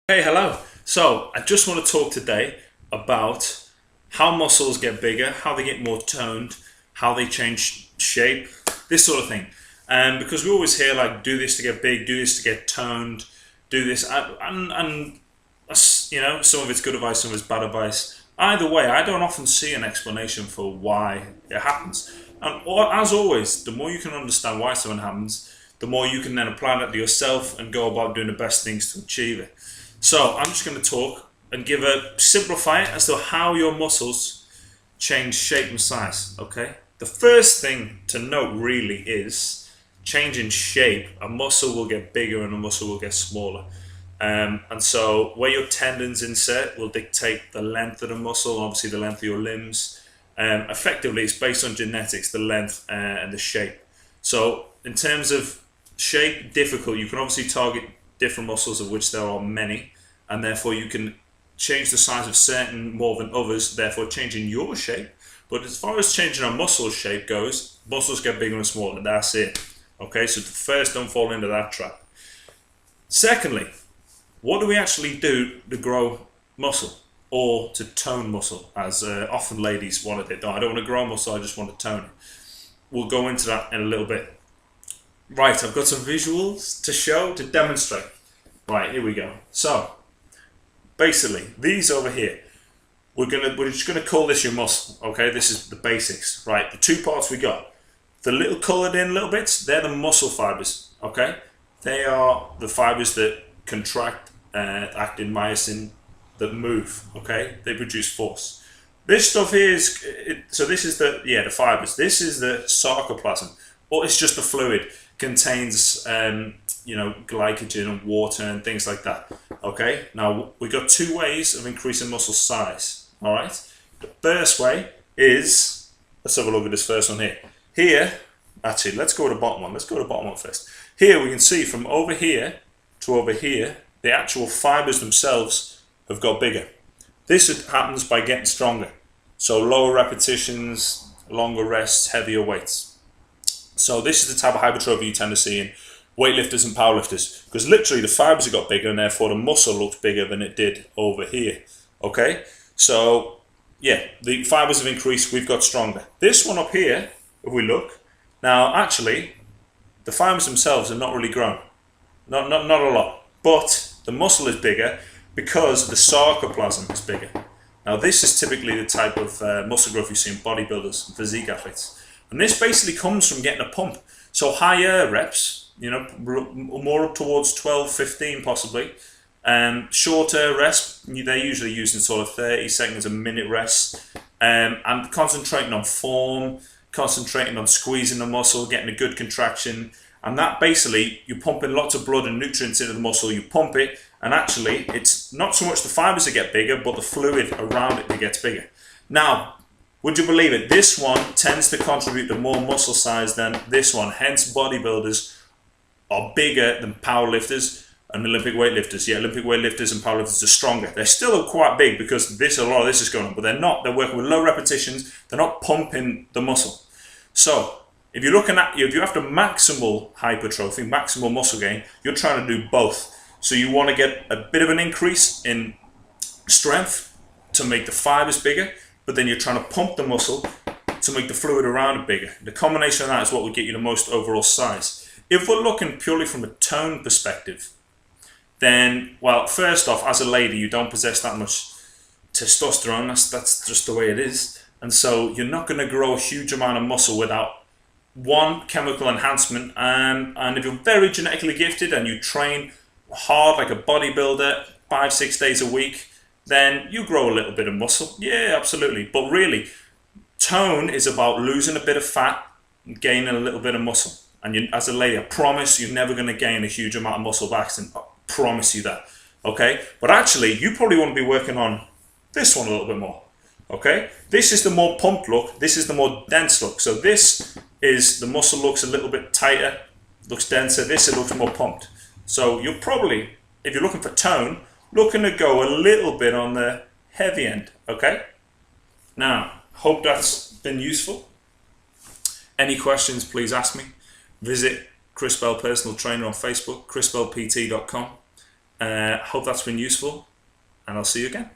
Hey, hello. So, I just want to talk today about how muscles get bigger, how they get more toned, how they change shape, this sort of thing. Because we always hear like, do this to get big, do this to get toned, do this, and some of it's good advice, some of it's bad advice. Either way, I don't often see an explanation for why it happens. As always, the more you can understand why something happens, the more you can then apply that to yourself and go about doing the best things to achieve it. So I'm just going to talk and simplify it as to how your muscles change shape and size. Okay. The first thing to note really is change in shape. A muscle will get bigger and a muscle will get smaller. And so where your tendons insert will dictate the length of the muscle, obviously the length of your limbs. Effectively, it's based on genetics, the length and the shape. So in terms of shape, difficult. You can obviously target different muscles, of which there are many, and therefore you can change the size of certain more than others, therefore changing your shape. But as far as changing a muscle shape goes, muscles get bigger and smaller. That's it. Okay, so first, don't fall into that trap. Secondly, what do we actually do to grow muscle or to tone muscle? As often ladies want it. I don't want to grow muscle, I just want to tone it. We'll go into that in a little bit. Right, I've got some visuals to show, to demonstrate. Right, here we go. So, basically, these over here, we're just gonna call this your muscle. Okay, this is the basics. Right, the two parts we got. The little coloured in little bits, they're the muscle fibers. Okay, they are the fibers that contract, act in myosin, that move. Okay, they produce force. This stuff here is so. This is the fibers. This is the sarcoplasm, or it's just the fluid. Contains glycogen and water and things like that. Okay, now we've got two ways of increasing muscle size. All right, the first way is, let's have a look at this first one here. Actually, let's go to the bottom one. Let's go to the bottom one first. Here we can see from over here to over here, the actual fibers themselves have got bigger. This happens by getting stronger. So lower repetitions, longer rests, heavier weights. So this is the type of hypertrophy you tend to see in weightlifters and powerlifters, because literally the fibers have got bigger and therefore the muscle looks bigger than it did over here. Okay, so yeah, the fibers have increased, we've got stronger. This one up here, if we look, now actually the fibers themselves are not really grown, not a lot, but the muscle is bigger because the sarcoplasm is bigger. Now this is typically the type of muscle growth you see in bodybuilders and physique athletes. And this basically comes from getting a pump. So higher reps, more up towards 12, 15 possibly. Shorter rests, they're usually using sort of 30 seconds, a minute rest. And concentrating on form, concentrating on squeezing the muscle, getting a good contraction. And that basically, you're pumping lots of blood and nutrients into the muscle, you pump it, and actually, it's not so much the fibers that get bigger, but the fluid around it that gets bigger. Now, would you believe it? This one tends to contribute to more muscle size than this one. Hence, bodybuilders are bigger than powerlifters and Olympic weightlifters. Yeah, Olympic weightlifters and powerlifters are stronger. They're still quite big because a lot of this is going on, but they're not. They're working with low repetitions. They're not pumping the muscle. So, if you have to maximal hypertrophy, maximal muscle gain, you're trying to do both. So you want to get a bit of an increase in strength to make the fibers bigger, but then you're trying to pump the muscle to make the fluid around it bigger. The combination of that is what will get you the most overall size. If we're looking purely from a tone perspective, then, well, first off, as a lady, you don't possess that much testosterone. That's just the way it is. And so you're not going to grow a huge amount of muscle without one, chemical enhancement, and if you're very genetically gifted and you train hard like a bodybuilder, 5-6 days a week, then you grow a little bit of muscle. Yeah, absolutely. But really, tone is about losing a bit of fat and gaining a little bit of muscle. And as a lady, I promise you're never going to gain a huge amount of muscle by accident. I promise you that. Okay? But actually, you probably want to be working on this one a little bit more. Okay? This is the more pumped look. This is the more dense look. So this is, the muscle looks a little bit tighter, looks denser. This, it looks more pumped. So you're probably, if you're looking for tone, looking to go a little bit on the heavy end, okay? Now, hope that's been useful. Any questions, please ask me. Visit Chris Bell Personal Trainer on Facebook, chrisbellpt.com. Hope that's been useful, and I'll see you again.